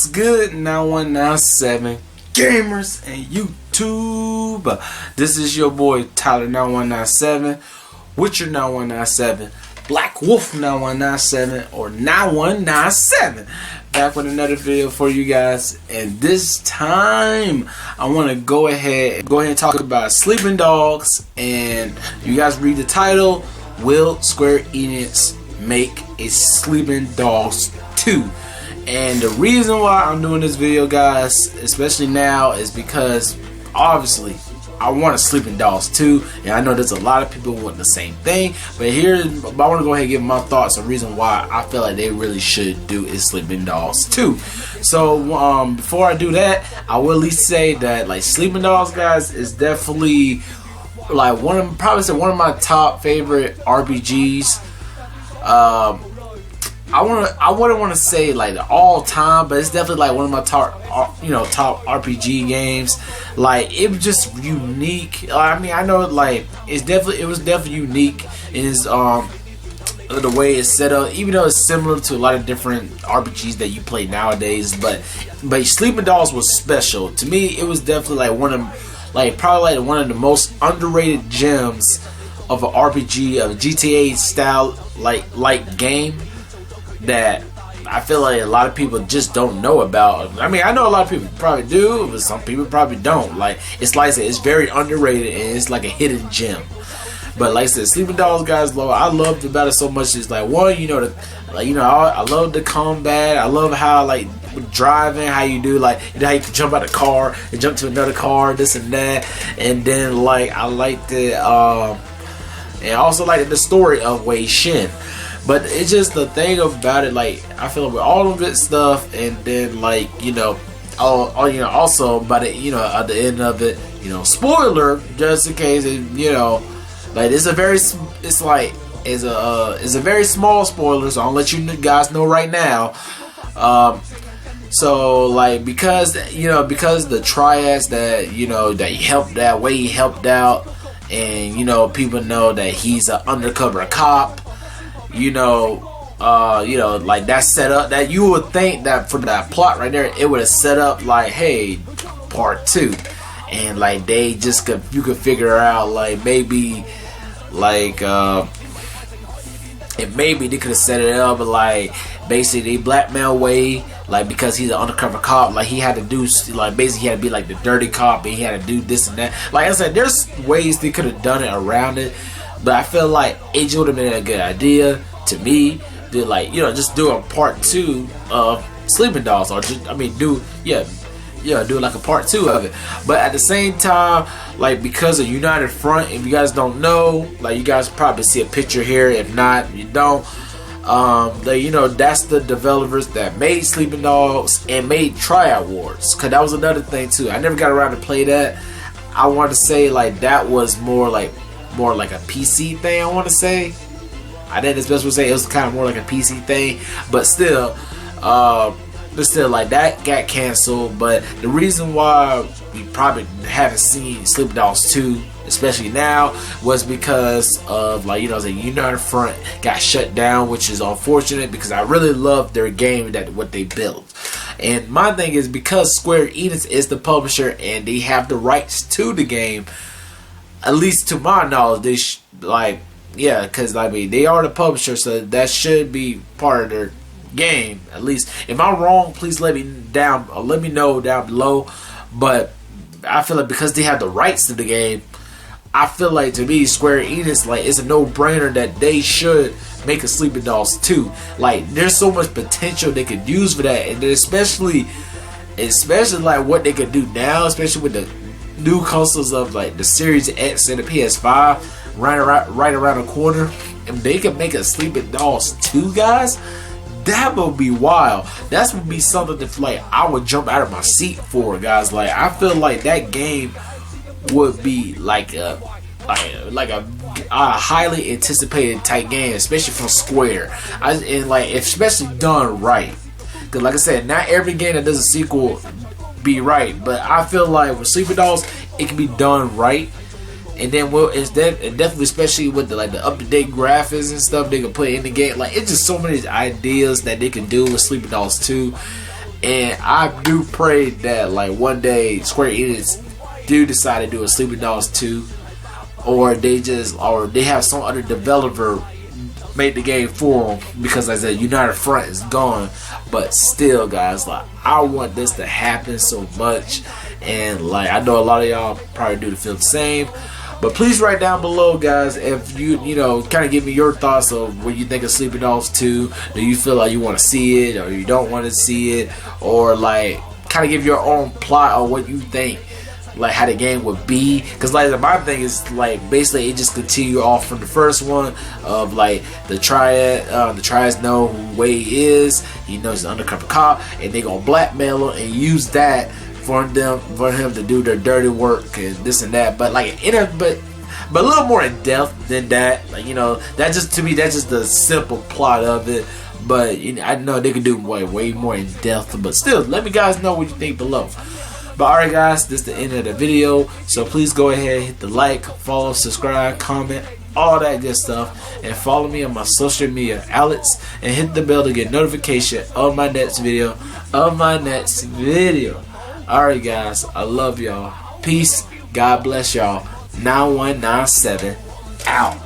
What's good, 9197 gamers and YouTube? This is your boy Tyler 9197 with your 9197 Black Wolf 9197 or 9197, back with another video for you guys. And this time I want to go ahead and talk about Sleeping Dogs. And you guys read the title: Will Square Enix make a Sleeping Dogs 2? And the reason why I'm doing this video, guys, especially now, is because obviously I want a Sleeping Dogs 2, and I know there's a lot of people who want the same thing. But I want to go ahead and give my thoughts on the reason why I feel like they really should do is Sleeping Dogs 2. So before I do that, I will at least say that like Sleeping Dogs, guys, is definitely like one of my top favorite RPGs. I wouldn't want to say like the all time, but it's definitely like one of my top RPG games. Like, it was just unique. I mean, I know like it was definitely unique in its the way it's set up, even though it's similar to a lot of different RPGs that you play nowadays. But Sleeping Dogs was special to me. It was definitely like probably one of the most underrated gems of an RPG, of a GTA style like game, that I feel like a lot of people just don't know about. I mean, I know a lot of people probably do, but some people probably don't. Like, it's like I said, it's very underrated and it's like a hidden gem. But like I said, Sleeping Dogs, guys, I loved about it so much. It's like, one, I love the combat. I love how like driving, how you do like, how you can jump out of the car and jump to another car, this and that. And then like I liked it, and also like the story of Wei Shin. But it's just the thing about it, like I feel like with all of it stuff, and then like also by the at the end of it, spoiler, just in case like it's a very small spoiler, so I'll let you guys know right now. So like because the triads that that he helped out, way he helped out, and people know that he's an undercover cop. Like that set up, that you would think that for that plot right there, it would have set up like, hey, part 2, and like you could figure out like maybe like and maybe they could have set it up like basically they blackmail Wade, like because he's an undercover cop, like he had to do like basically he had to be like the dirty cop and he had to do this and that. Like I said, there's ways they could have done it around it. But I feel like it would have been a good idea to me to just do a part 2 of Sleeping Dogs, or just do like a part 2 of it. But at the same time, like because of United Front, if you guys don't know, like you guys probably see a picture here. If not, you don't. That's the developers that made Sleeping Dogs and made Triad Wars. Cause that was another thing too. I never got around to play that. I want to say like that was more like a PC thing. I want to say I didn't especially say it was kind of more like a PC thing, but still like that got canceled. But the reason why we probably haven't seen Sleeping Dogs 2, especially now, was because of the United Front got shut down, which is unfortunate because I really love their game, what they built. And my thing is, because Square Enix is the publisher and they have the rights to the game, at least to my knowledge, because they are the publisher, so that should be part of their game. At least, if I'm wrong, please let me know down below. But I feel like because they have the rights to the game, I feel like to me, Square Enix, like, it's a no-brainer that they should make a Sleeping Dogs 2. Like, there's so much potential they could use for that, and especially like what they could do now, especially with the new consoles of like the Series X and the PS5 right around the corner. If they could make a Sleeping Dogs 2, guys, that would be wild. That would be something that like I would jump out of my seat for, guys. Like, I feel like that game would be like a highly anticipated type game, especially from Square, especially done right. Because like I said, not every game that does a sequel be right, but I feel like with Sleeping Dogs, it can be done right. And then definitely, especially with the up-to-date graphics and stuff they can put in the game. Like, it's just so many ideas that they can do with Sleeping Dogs 2. And I do pray that like one day Square Enix do decide to do a Sleeping Dogs 2, or they have some other developer make the game for them, because like I said, United Front is gone. But still, guys, like, I want this to happen so much, and like I know a lot of y'all probably do feel the same. But please write down below, guys, if you know, kind of give me your thoughts of what you think of Sleeping Dogs 2. Do you feel like you want to see it, or you don't want to see it, or like kind of give your own plot on what you think, like how the game would be? Because like my thing is like basically it just continue off from the first one of like the triads know who Wade is. He knows he's an undercover cop, and they gonna blackmail him and use that for him to do their dirty work and this and that. But like but a little more in depth than that. Like, you know, that just, to me, that's just the simple plot of it. But you know, I know they could do way more in depth. But still, let me guys know what you think below. But alright guys, this is the end of the video. So please go ahead, hit the like, follow, subscribe, comment, all that good stuff. And follow me on my social media outlets. And hit the bell to get notification of my next video. Alright guys, I love y'all. Peace. God bless y'all. 9197 out.